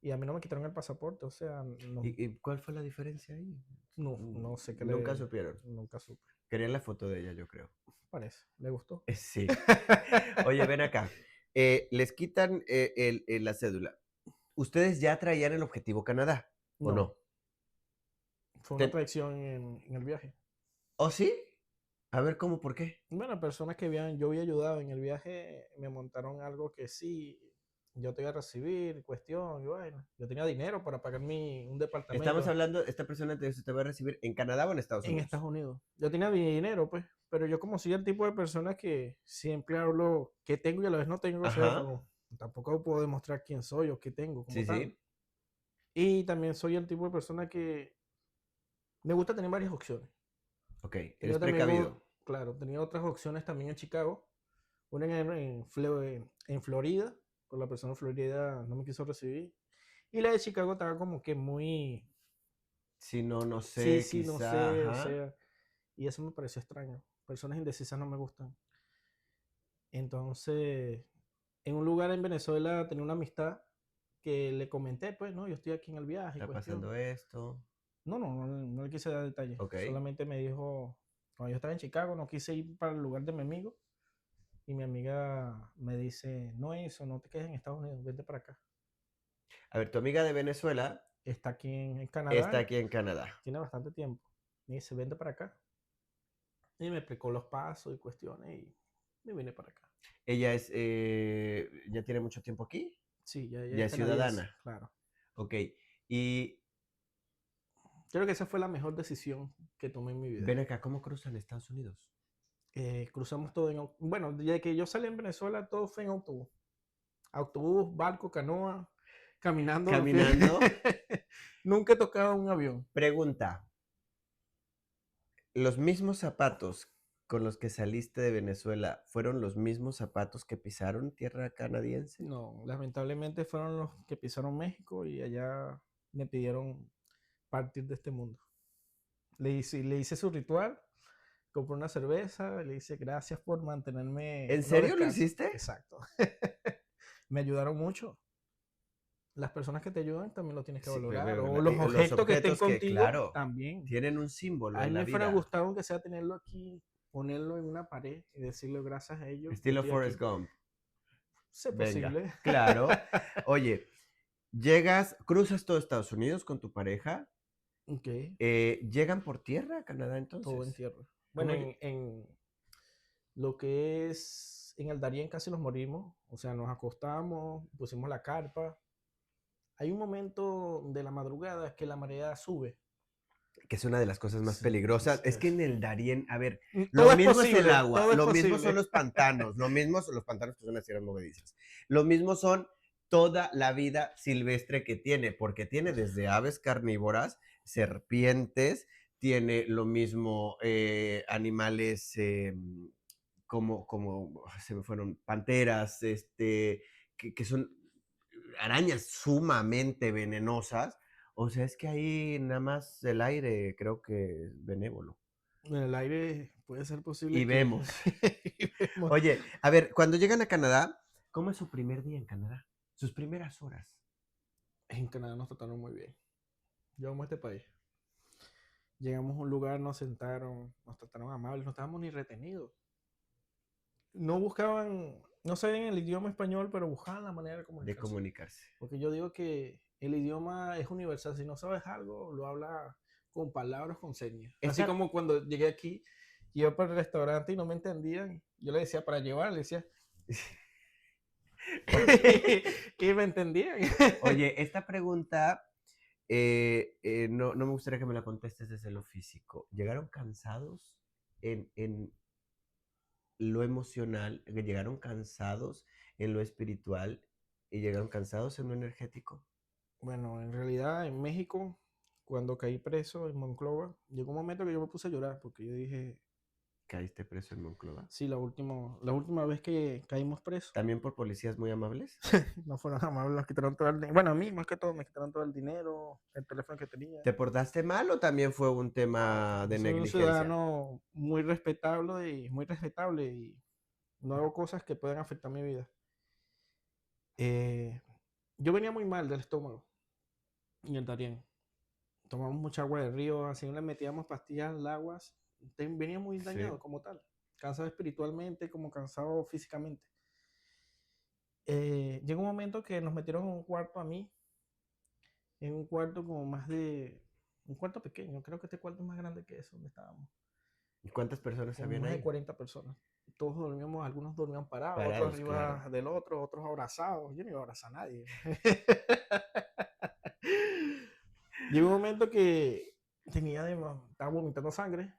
Y a mí no me quitaron el pasaporte, o sea, ¿Y cuál fue la diferencia ahí? no sé qué Nunca supieron. nunca supe. Querían la foto de ella, yo creo. Parece, le gustó. Sí. Oye, ven acá. Les quitan la cédula. ¿Ustedes ya traían el objetivo Canadá o No, no? fue una traición en el viaje. ¿Oh, sí? A ver, ¿cómo? ¿Por qué? Bueno, personas que yo había ayudado en el viaje me montaron algo que sí, yo te iba a recibir, cuestión, y bueno, yo tenía dinero para pagar un Estamos departamento hablando, esta persona te va a recibir en Canadá o en Estados en Unidos. Estados Unidos. Yo tenía mi dinero, pues, pero yo como soy el tipo de persona que siempre hablo qué tengo y a la vez no tengo, o sea, Ajá. como tampoco puedo demostrar quién soy o qué tengo como Sí, tal. sí. Y también soy el tipo de persona que me gusta tener varias opciones. Ok, eres Tenía también, precavido. claro, tenía otras opciones también en Chicago. Una en Florida, con la persona de Florida no me quiso recibir. Y la de Chicago estaba como que muy, Si no, no sí, sé, sí, no quizá, sé, o ajá. sea, y eso me pareció extraño. Personas indecisas no me gustan. Entonces, en un lugar en Venezuela tenía una amistad que le comenté, pues, no, yo estoy aquí en el viaje, Está cuestión. pasando esto. No le quise dar detalles. Ok. Solamente me dijo, cuando yo estaba en Chicago, no quise ir para el lugar de mi amigo. Y mi amiga me dice, no eso, no te quedes en Estados Unidos, vente para acá. A ver, tu amiga de Venezuela Está aquí en está Canadá, aquí en Canadá. tiene bastante tiempo. Me dice, vente para acá. Y me explicó los pasos y cuestiones y me vine para acá. Ella ya tiene mucho tiempo aquí, Sí, ya ya es es canadiense, ciudadana. claro. Ok. Y Creo que esa fue la mejor decisión que tomé en mi vida. ven acá, ¿cómo cruzan Estados Unidos? Cruzamos todo bueno, desde que yo salí en Venezuela, todo fue en autobús. Autobús, barco, canoa, caminando. Caminando. Nunca he tocado un avión. Pregunta, ¿los mismos zapatos con los que saliste de Venezuela fueron los mismos zapatos que pisaron tierra canadiense? No, lamentablemente fueron los que pisaron México y allá me pidieron partir de este mundo. Le hice su ritual, compré una cerveza, le dice gracias por mantenerme ¿En unos serio lo descansos. hiciste? Exacto. Me ayudaron mucho. Las personas que te ayudan también lo tienes que Sí, valorar. O los los objetos que estén objetos que, contigo claro, también. tienen un símbolo A mí en la me fuera vida. gustado que sea tenerlo aquí, ponerlo en una pared y decirle gracias a ellos, yo Estilo estoy Forrest aquí. Gump. Sé Venga, posible. claro. Oye, cruzas todo Estados Unidos con tu pareja. Ok, ¿Llegan por tierra a Canadá todo en entonces? tierra. Bueno, ¿Cómo? en lo que es en el Darién casi nos morimos. O sea, nos acostamos, pusimos la carpa. Hay un momento de la madrugada que la marea sube. Que es una de las cosas más Sí, peligrosas. Es que en el Darién, a ver, lo todo es mismo es el posible, agua, todo es lo mismo son posible. los pantanos, lo mismo son los pantanos que son las tierras movedizas, lo mismo son toda la vida silvestre que tiene, porque tiene desde aves carnívoras, serpientes, tiene lo mismo animales como se me fueron, panteras, que son arañas sumamente venenosas. O sea, es que ahí nada más el aire creo que es benévolo. En el aire puede ser posible Y que vemos. y vemos. Oye, a ver, cuando llegan a Canadá, ¿Cómo es su primer día en Canadá? Sus primeras horas. En Canadá nos trataron muy bien. Yo amo este país. Llegamos a un lugar, nos sentaron, nos trataron amables, no estábamos ni retenidos. No buscaban, no sabían el idioma español, pero buscaban la manera de De comunicarse. comunicarse. Porque yo digo que el idioma es universal. Si no sabes algo, lo habla con palabras, con señas. Así Esa, como cuando llegué aquí, iba para el restaurante y no me entendían. Yo le decía para llevar, le decía. oye, Y me entendían. oye, esta pregunta no me gustaría que me la contestes desde lo físico. ¿Llegaron cansados en lo emocional? ¿Llegaron cansados en lo espiritual? ¿Y llegaron cansados en lo energético? Bueno, en realidad en México, cuando caí preso en Monclova, llegó un momento que yo me puse a llorar porque yo dije, ¿Caíste preso en Monclova? sí, la última vez que caímos presos, ¿También por policías muy amables? no fueron amables, nos quitaron todo el dinero. Bueno, a mí más que todo, me quitaron todo el dinero, el teléfono que tenía. ¿Te portaste mal o también fue un No, tema yo de soy un negligencia? ciudadano muy respetable y no hago cosas que puedan afectar mi vida. Eh, yo venía muy mal del estómago y el Darién. Tomamos mucha agua de río, así le metíamos pastillas al agua. Venía muy Sí. dañado como tal, cansado espiritualmente como cansado físicamente. Llegó un momento que nos metieron en un cuarto a mí, en un cuarto como más de, un cuarto pequeño, creo que este cuarto es más grande que eso, donde estábamos, ¿Y cuántas personas como habían más de ahí? 40 personas. Todos dormíamos, algunos dormían parados, otros Parados, claro. arriba del otro, otros abrazados. Yo no iba a abrazar a nadie. Llegó un momento que estaba vomitando sangre,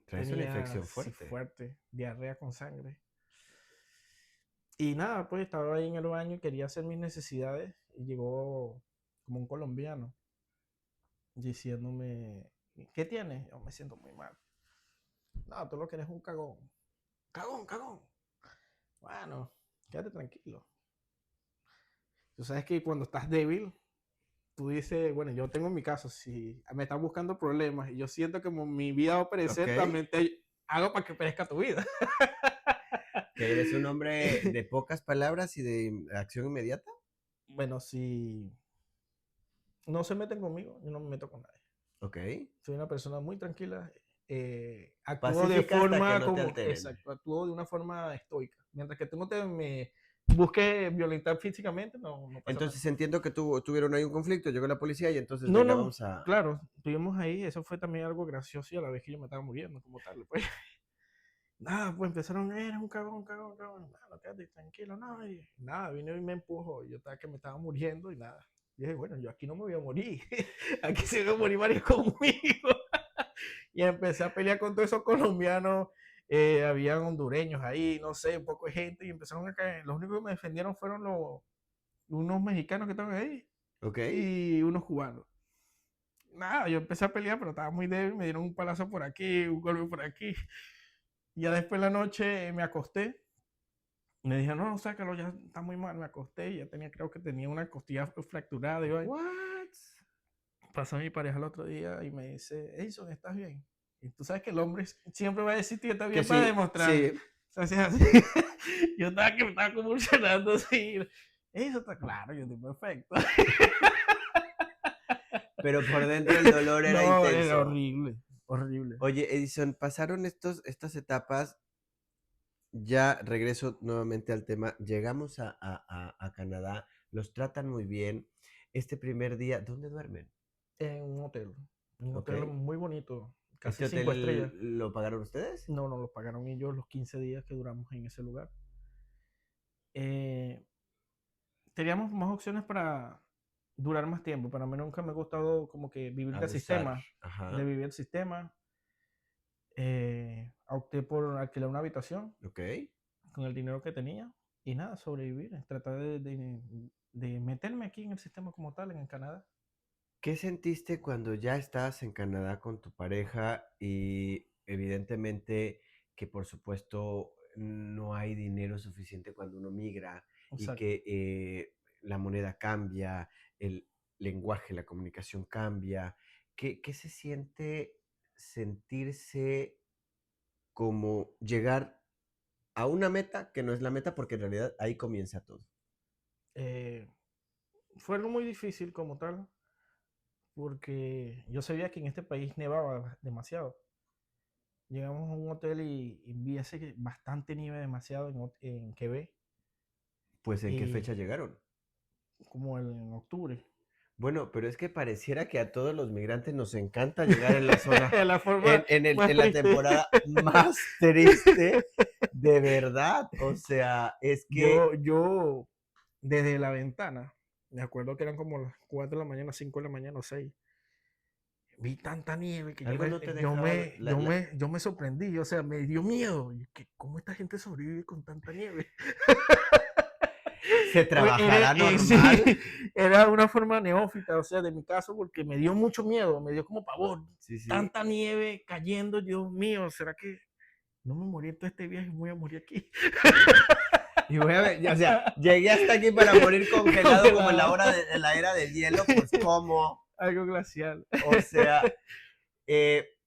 Traes una tenía infección sí, fuerte. fuerte, diarrea con sangre. Y nada, pues estaba ahí en el baño y quería hacer mis necesidades y llegó como un colombiano diciéndome, ¿qué tienes? Yo me siento muy mal. No, tú lo que eres un cagón. Cagón, cagón. Bueno, quédate tranquilo. Tú sabes que cuando estás débil, tú dices, bueno, yo tengo mi caso, si me están buscando problemas y yo siento que mi vida va a Ok. perecer, también te hago para que perezca tu vida. ¿Que eres un hombre de pocas palabras y de acción inmediata? Bueno, si no se meten conmigo, yo no me meto con nadie. Ok. Soy una persona muy tranquila. Actúo de Pacífica hasta que forma no te como, alteren. exacto, actúo de una forma estoica. Mientras que tú no me busques violentar físicamente, no pasa nada. Entonces entiendo que tuvieron ahí un conflicto, llegó la policía y entonces, No, venga, no, vamos a... claro, estuvimos ahí, eso fue también algo gracioso y a la vez que yo me estaba muriendo como tal, pues. Nada, pues empezaron, eres un cagón, cagón, cagón, no, quédate tranquilo, no, y nada, vino y me empujó, yo estaba que me estaba muriendo y nada. Y dije, bueno, yo aquí no me voy a morir, aquí se van a morir varios conmigo. Y empecé a pelear con todos esos colombianos, habían hondureños ahí, no sé, un poco de gente, y empezaron a caer. Los únicos que me defendieron fueron unos mexicanos que estaban ahí Ok. y unos cubanos. Nada, yo empecé a pelear, pero estaba muy débil, me dieron un palazo por aquí, un golpe por aquí. Y ya después de la noche me acosté. Me dijeron, no, sácalo, ya está muy mal. Me acosté y ya creo que tenía una costilla fracturada. Y yo, What? pasó mi pareja el otro día y me dice, Edison, ¿estás bien? Y tú sabes que el hombre siempre va a decir que está Que bien para sí, demostrar. sí. O sea, así, yo estaba que me estaba convulsionando así. Eso está claro, yo estoy perfecto. Pero por dentro el dolor era No, era intenso. horrible, horrible. Oye, Edison, pasaron estas etapas, ya regreso nuevamente al tema, llegamos a Canadá, los tratan muy bien. Este primer día, ¿dónde duermen? En un Ok. hotel muy bonito, casi ¿Este 5 estrellas. hotel lo pagaron ustedes? No, no, lo pagaron ellos los 15 días que duramos en ese lugar. Eh, Teníamos más opciones para durar más tiempo, pero a mí nunca me ha gustado como que vivir del Abusar. sistema, de Ajá. vivir el sistema. Opté por alquilar una habitación Ok. con el dinero que tenía y nada, sobrevivir, tratar de meterme aquí en el sistema como tal, en Canadá. ¿Qué sentiste cuando ya estás en Canadá con tu pareja y evidentemente que por supuesto no hay dinero suficiente cuando uno migra y Exacto. que la moneda cambia, el lenguaje, la comunicación cambia? ¿Qué se siente sentirse como llegar a una meta que no es la meta porque en realidad ahí comienza todo. Eh, Fue algo muy difícil como tal, porque yo sabía que en este país nevaba demasiado. Llegamos a un hotel y vi ese que bastante nieve demasiado en Quebec, Pues ¿en qué y fecha llegaron? como en octubre. Bueno, pero es que pareciera que a todos los migrantes nos encanta llegar en la zona, La forma más en la triste. temporada más triste, de verdad. O sea, es que Yo, desde la ventana, me acuerdo que eran como las 4 de la mañana, 5 de la mañana o 6. Vi tanta nieve que algo no te dejaba ver. yo me sorprendí, o sea, me dio miedo. Y que, ¿cómo esta gente sobrevive con tanta nieve? Se trabajará Sí, normal. era una forma neófita, o sea, de mi caso, porque me dio mucho miedo, me dio como pavor. Sí, sí. Tanta nieve cayendo, Dios mío, ¿será que no me morí en todo este viaje y voy a morir aquí? Y voy a ver, o sea, llegué hasta aquí para morir congelado como en la hora de la era del hielo, pues ¿cómo? Algo glacial. O sea, eh,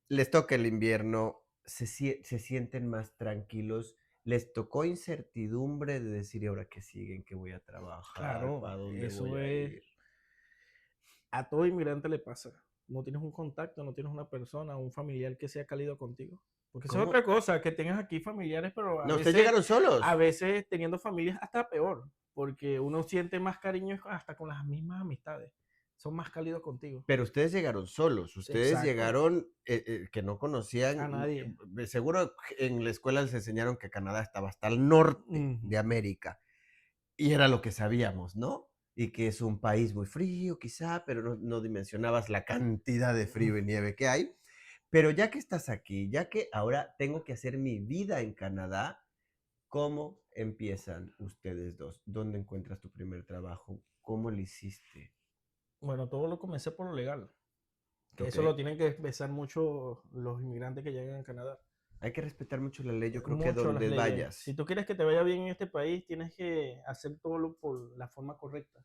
les toca el invierno, se sienten más tranquilos, les tocó incertidumbre de decir, ¿y ahora qué siguen? ¿Qué voy a trabajar? Claro, ¿Para dónde voy eso a es, ir? a todo inmigrante le pasa. No tienes un contacto, no tienes una persona, un familiar que sea cálido contigo. Porque eso es ¿Cómo? otra cosa, que tengas aquí familiares, pero No, ustedes llegaron a solos, veces teniendo familias hasta peor, porque uno siente más cariño hasta con las mismas amistades. Son más cálidos contigo. pero ustedes llegaron solos, ustedes Exacto, llegaron que no a conocían, nadie. seguro en la escuela les enseñaron que Canadá estaba hasta el norte Ujú. de América. Y era lo que sabíamos, ¿no? Y que es un país muy frío, quizá, pero no dimensionabas la cantidad de frío y nieve que hay. Pero ya que estás aquí, ya que ahora tengo que hacer mi vida en Canadá, ¿cómo empiezan ustedes dos? ¿Dónde encuentras tu primer trabajo? ¿Cómo lo hiciste? Bueno, todo lo comencé por lo legal, que Ok. eso lo tienen que pensar mucho los inmigrantes que llegan a Canadá. Hay que respetar mucho la ley, yo creo que Mucho las donde leyes. Si vayas. tú quieres que te vaya bien en este país, tienes que hacer todo por la forma correcta.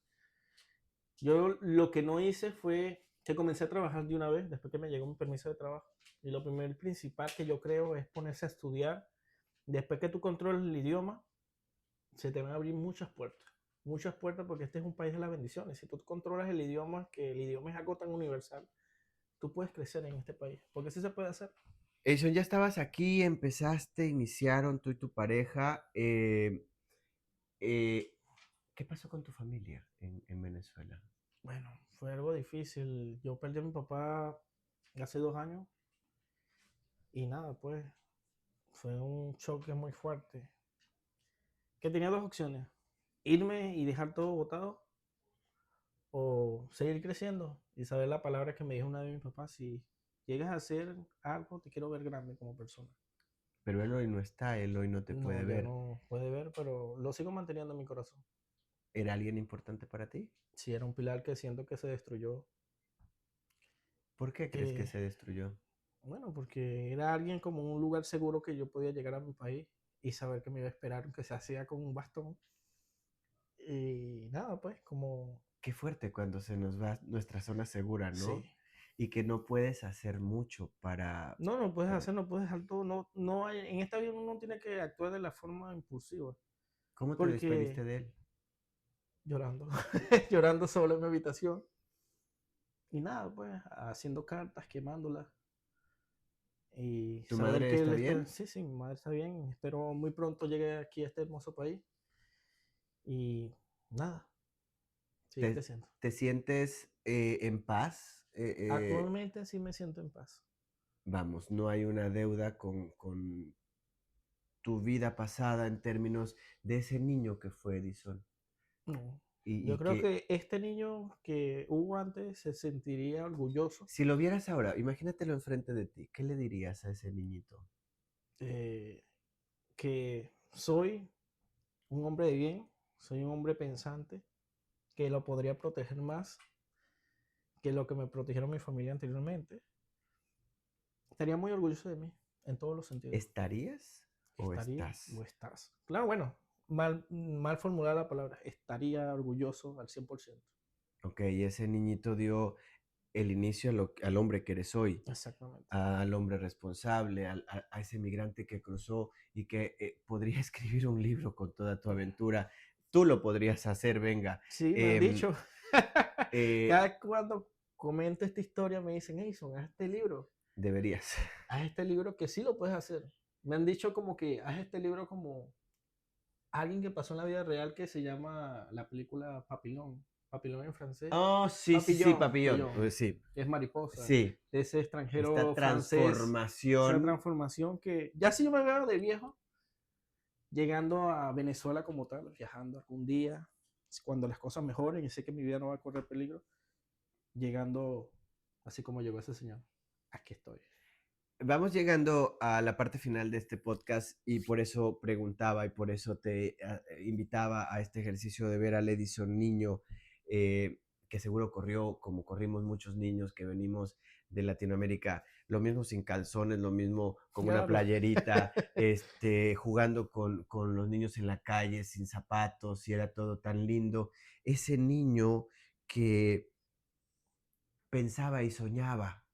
Yo lo que no hice fue que comencé a trabajar de una vez, después que me llegó mi permiso de trabajo. Y lo primero principal que yo creo es ponerse a estudiar. Después que tú controles el idioma, se te van a abrir muchas puertas. Muchas puertas porque este es un país de las bendiciones. Si tú controlas el idioma, que el idioma es algo tan universal, tú puedes crecer en este país. Porque sí se puede hacer. Edson, ya estabas aquí, empezaste, iniciaron tú y tu pareja. Eh, ¿Qué pasó con tu familia en Venezuela? Bueno, fue algo difícil. Yo perdí a mi papá hace 2 años y nada, pues fue un choque muy fuerte. Que tenía dos opciones: irme y dejar todo botado o seguir creciendo y saber la palabra que me dijo una vez mi papá: si llegas a hacer algo, te quiero ver grande como persona. Pero él hoy no está, él hoy no te No, puede ya ver. no puede ver, pero lo sigo manteniendo en mi corazón. ¿Era alguien importante para ti? Si era un pilar que siento que se destruyó. ¿Por qué crees que eh, se destruyó? bueno, porque era alguien como un lugar seguro que yo podía llegar a mi país y saber que me iba a esperar, aunque se hacía con un bastón. Y nada, pues como, Qué fuerte cuando se nos va nuestra zona segura, sí. ¿no? Y que no puedes hacer mucho para... No, no puedes para- hacer, no puedes dejar todo. No, no hay, en esta vida uno no tiene que actuar de la forma impulsiva. ¿Cómo te despediste Porque de él? llorando, llorando solo en mi habitación. Y nada, pues haciendo cartas, quemándolas. Y ¿Tu saber madre que está él está, bien? sí, sí, mi madre está bien. Espero muy pronto llegue aquí a este hermoso país. Y nada, sigue ¿Te, creciendo. te sientes en paz? Actualmente sí me siento en paz. Vamos, no hay una deuda con tu vida pasada en términos de ese niño que fue Edison. No. Y Yo creo que que este niño que hubo antes se sentiría orgulloso, si lo vieras ahora, imagínatelo enfrente de ti, ¿qué le dirías a ese niñito? eh, que soy un hombre de bien, soy un hombre pensante, que lo podría proteger más que lo que me protegieron mi familia anteriormente. Estaría muy orgulloso de mí en todos los sentidos. ¿Estarías o Estaría o estás? estás. Claro, bueno, mal formulada la palabra. Estaría orgulloso al 100%. Ok, ese niñito dio el inicio al hombre que eres hoy, Exactamente. al hombre responsable, a ese migrante que cruzó y que podría escribir un libro con toda tu aventura. Tú lo podrías hacer, venga. Sí, me han Em, dicho. eh, Cada vez cuando comento esta historia me dicen, Edison, deberías. haz este libro que sí lo puedes hacer. Me han dicho como que haz este libro como alguien que pasó en la vida real que se llama la película Papillon. Papillon en francés. Oh, sí, sí, sí, Papillon, papillón. Papillon, Sí, que es mariposa. sí. De ese Esta extranjero francés, esa transformación. transformación que ya si yo me veo de viejo, llegando a Venezuela como tal, viajando algún día, cuando las cosas mejoren y sé que mi vida no va a correr peligro, llegando así como llegó ese señor. Aquí estoy. Vamos llegando a la parte final de este podcast y por eso preguntaba y por eso te invitaba a este ejercicio de ver al Edison niño, que seguro corrió como corrimos muchos niños que venimos de Latinoamérica, lo mismo sin calzones, lo mismo con una Claro. playerita, jugando con los niños en la calle sin zapatos y era todo tan lindo. Ese niño que pensaba y soñaba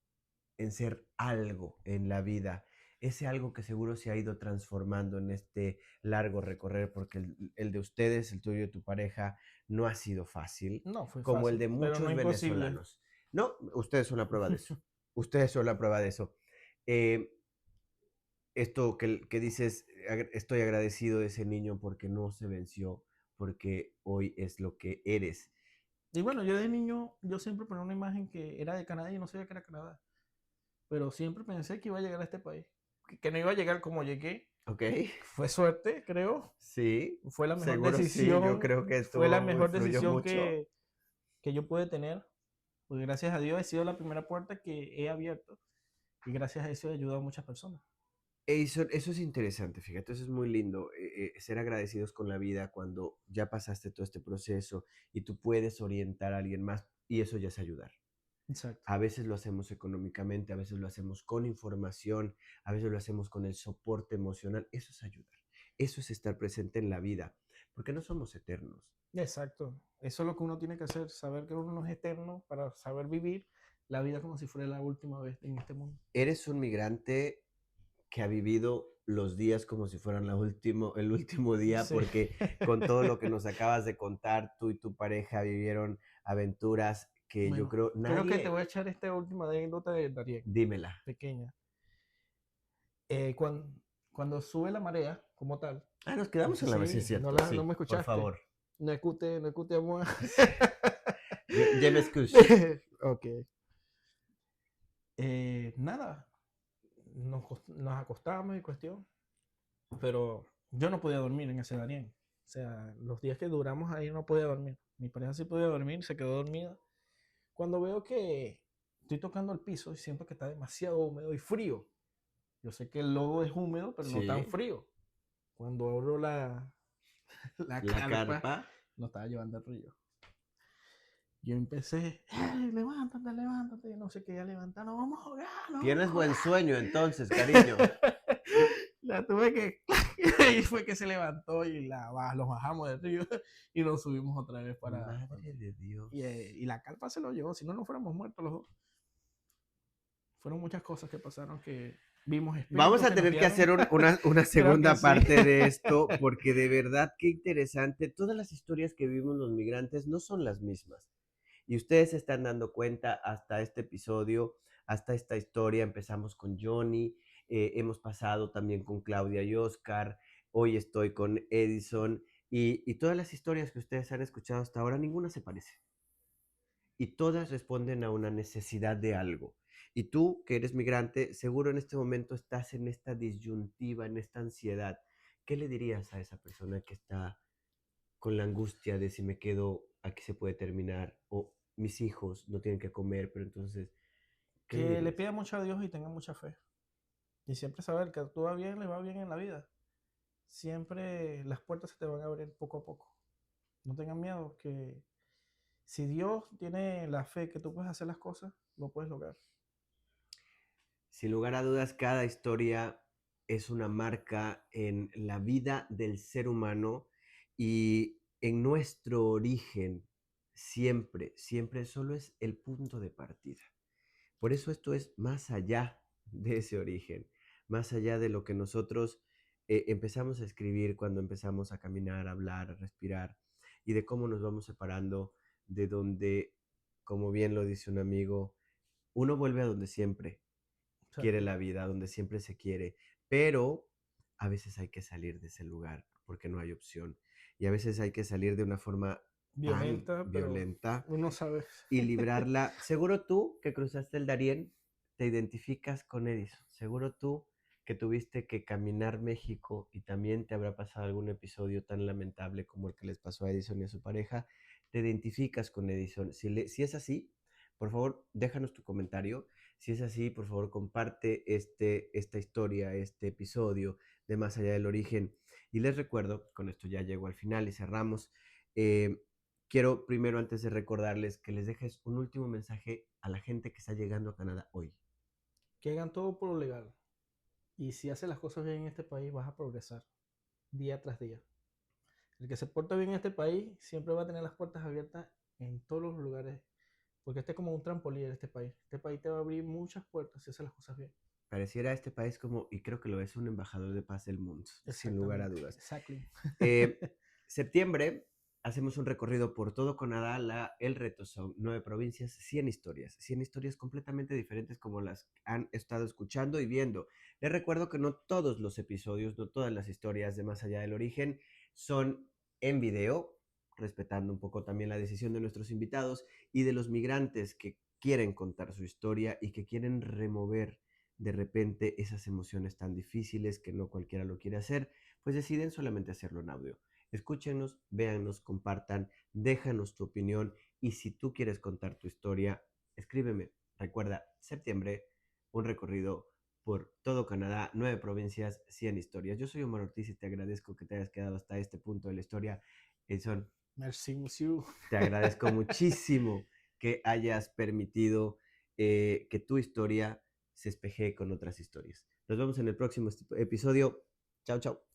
en ser algo en la vida, ese algo que seguro se ha ido transformando en este largo recorrer, porque el de ustedes, el tuyo y tu pareja, no ha sido fácil, No fue como el fácil, de pero no muchos imposible. venezolanos. No, ustedes son la prueba de eso. Ustedes son la prueba de eso. Eh, esto que dices, estoy agradecido de ese niño porque no se venció, porque hoy es lo que eres. Y bueno, yo de niño, yo siempre ponía una imagen que era de Canadá y no sabía que era Canadá. Pero siempre pensé que iba a llegar a este país. Que no iba a llegar como llegué. ¿Ok? Fue suerte, creo. Sí, Fue la mejor seguro sí, yo decisión. creo que Fue la esto mejor influyó decisión mucho. que yo pude tener. Porque gracias a Dios he sido la primera puerta que he abierto. Y gracias a eso he ayudado a muchas personas. Eso es interesante, fíjate, eso es muy lindo, ser agradecidos con la vida cuando ya pasaste todo este proceso y tú puedes orientar a alguien más y eso ya es ayudar. Exacto. A veces lo hacemos económicamente, a veces lo hacemos con información, a veces lo hacemos con el soporte emocional, eso es ayudar, eso es estar presente en la vida, porque no somos eternos. Exacto. Eso es lo que uno tiene que hacer. Saber que uno no es eterno para saber vivir la vida como si fuera la última vez en este mundo. Eres un migrante que ha vivido los días como si fueran el último día, Sí. porque con todo lo que nos acabas de contar, tú y tu pareja vivieron aventuras que yo Bueno, creo creo que te voy nadie, a echar esta última anécdota de Darien, dímela. pequeña. Cuando sube la marea, como tal, Ah, nos quedamos en la vez, sí es sí, cierto, no sí, me por escuchaste. favor. No escuché, no escuché, amor. Je m'excuse. Ok. Nada, nos acostamos y cuestión, pero yo no podía dormir en ese Darien. O sea, los días que duramos ahí no podía dormir. Mi pareja sí podía dormir, se quedó dormida. Cuando veo que estoy tocando el piso y siento que está demasiado húmedo y frío. Yo sé que el lodo es húmedo, pero no tan Sí, frío. Cuando abro la la carpa, carpa. no estaba llevando el río. Yo empecé, levántate, levántate, no sé qué, ya levanta, no vamos a jugar, no vamos a Tienes buen jugar. sueño entonces, cariño. La tuve que, y fue que se levantó y los bajamos del río y nos subimos otra vez Madre de Dios. y la carpa se lo llevó, si no, no fuéramos muertos los dos. Fueron muchas cosas que pasaron que vimos Vamos espíritus a que nos tener que hacer guiaron. una Creo que segunda sí. parte de esto, porque de verdad qué interesante. Todas las historias que vivimos los migrantes no son las mismas. Y ustedes se están dando cuenta hasta este episodio, hasta esta historia. Empezamos con Johnny, hemos pasado también con Claudia y Oscar, hoy estoy con Edison, y todas las historias que ustedes han escuchado hasta ahora, ninguna se parece. Y todas responden a una necesidad de algo. Y tú, que eres migrante, seguro en este momento estás en esta disyuntiva, en esta ansiedad. ¿Qué le dirías a esa persona que está con la angustia de si me quedo, aquí se puede terminar? O mis hijos no tienen que comer, pero entonces, ¿qué le Que le dirías? pida mucho a Dios y tenga mucha fe. Y siempre saber que actúa bien, le va bien en la vida. Siempre las puertas se te van a abrir poco a poco. No tengan miedo, que si Dios tiene la fe que tú puedes hacer las cosas, lo puedes lograr. Sin lugar a dudas, cada historia es una marca en la vida del ser humano y en nuestro origen siempre, siempre solo es el punto de partida. Por eso esto es más allá de ese origen, más allá de lo que nosotros empezamos a escribir cuando empezamos a caminar, a hablar, a respirar, y de cómo nos vamos separando de donde, como bien lo dice un amigo, uno vuelve a donde siempre quiere Exacto. la vida, donde siempre se quiere, pero a veces hay que salir de ese lugar porque no hay opción. Y a veces hay que salir de una forma tan Violenta, pero violenta uno sabe. y librarla. Seguro tú que cruzaste el Darién, te identificas con Edison. Seguro tú que tuviste que caminar México y también te habrá pasado algún episodio tan lamentable como el que les pasó a Edison y a su pareja. Te identificas con Edison. Si es así, por favor, déjanos tu comentario. Si es así, por favor, comparte esta historia, este episodio de Más allá del origen. Y les recuerdo, con esto ya llego al final y cerramos, eh, quiero primero, antes de recordarles, que les dejes un último mensaje a la gente que está llegando a Canadá hoy. Que hagan todo por lo legal. Y si haces las cosas bien en este país, vas a progresar día tras día. El que se porta bien en este país siempre va a tener las puertas abiertas en todos los lugares. Porque este es como un trampolín en este país. Este país te va a abrir muchas puertas si haces las cosas bien. Pareciera este país como, y creo que lo es, un embajador de paz del mundo, sin lugar a Exactamente. dudas. Exactly. Eh, septiembre hacemos un recorrido por todo Canadá, el reto son 9 provincias, 100 historias, 100 historias completamente diferentes como las han estado escuchando y viendo. Les recuerdo que no todos los episodios, no todas las historias de Más allá del origen son en video, respetando un poco también la decisión de nuestros invitados y de los migrantes que quieren contar su historia y que quieren remover de repente esas emociones tan difíciles que no cualquiera lo quiere hacer, pues deciden solamente hacerlo en audio. Escúchenos, véannos, compartan, déjanos tu opinión y si tú quieres contar tu historia, escríbeme. Recuerda, septiembre, un recorrido por todo Canadá, 9 provincias, 100 historias. Yo soy Omar Ortiz y te agradezco que te hayas quedado hasta este punto de la historia. Edson, Merci, monsieur. te agradezco muchísimo que hayas permitido que tu historia se espeje con otras historias. Nos vemos en el próximo episodio. Chao, chao.